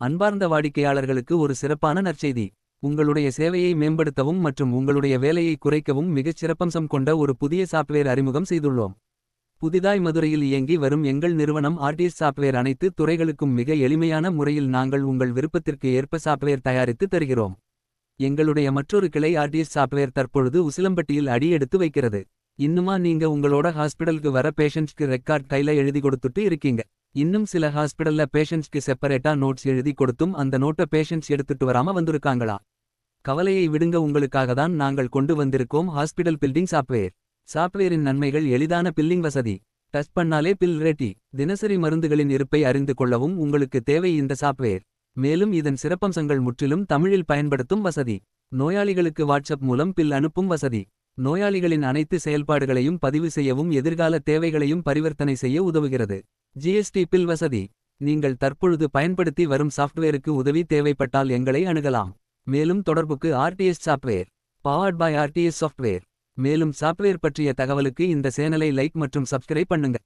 அன்பார்ந்த வாடிக்கையாளர்களுக்கு ஒரு சிறப்பான நற்செய்தி. உங்களுடைய சேவையை மேம்படுத்தவும் மற்றும் உங்களுடைய வேலையை குறைக்கவும் மிகச் சிறப்பம்சம் கொண்ட ஒரு புதிய சாப்ட்வேர் அறிமுகம் செய்துள்ளோம். புதிதாய் மதுரையில் இயங்கி வரும் எங்கள் நிறுவனம் ஆர்டிஎஸ் சாப்ட்வேர். அனைத்து துறைகளுக்கும் மிக எளிமையான முறையில் நாங்கள் உங்கள் விருப்பத்திற்கு ஏற்ப சாப்ட்வேர் தயாரித்து தருகிறோம். எங்களுடைய மற்றொரு கிளை ஆர்டிஎஸ் சாப்ட்வேர் தற்பொழுது உசிலம்பட்டியில் அடி எடுத்து வைக்கிறது. இன்னுமா நீங்க உங்களோட ஹாஸ்பிடலுக்கு வர பேஷண்ட்ஸ்க்கு ரெக்கார்ட் கையில எழுதி கொடுத்துட்டு இருக்கீங்க. இன்னும் சில ஹாஸ்பிடல்ல பேஷண்ட்ஸ்க்கு செப்பரேட்டா நோட்ஸ் எழுதி கொடுத்தும் அந்த நோட்ட பேஷண்ட்ஸ் எடுத்துட்டு வராம வந்திருக்காங்களா? கவலையை விடுங்க, உங்களுக்காக தான் நாங்கள் கொண்டு வந்திருக்கோம் ஹாஸ்பிடல் பில்டிங் சாப்ட்வேர். சாப்ட்வேரின் நன்மைகள்: எளிதான பில்லிங் வசதி, டச் பண்ணாலே பில் ரெடி. தினசரி மருந்துகளின் இருப்பை அறிந்து கொள்ளவும் உங்களுக்கு தேவை இந்த சாப்ட்வேர். மேலும் இதன் சிறப்பம்சங்கள்: முற்றிலும் தமிழில் பயன்படுத்தும் வசதி, நோயாளிகளுக்கு வாட்ஸ்அப் மூலம் பில் அனுப்பும் வசதி, நோயாளிகளின் அனைத்து செயல்பாடுகளையும் பதிவு செய்யவும் எதிர்கால தேவைகளையும் பரிவர்த்தனை செய்ய உதவுகிறது. ஜிஎஸ்டி பில் வசதி. நீங்கள் தற்பொழுது பயன்படுத்தி வரும் சாஃப்ட்வேருக்கு உதவி தேவைப்பட்டால் எங்களை அணுகலாம். மேலும் தொடர்புக்கு RTS software, powered by RTS software. மேலும் சாப்ட்வேர் பற்றிய தகவலுக்கு இந்த சேனலை லைக் மற்றும் சப்ஸ்கிரைப் பண்ணுங்க.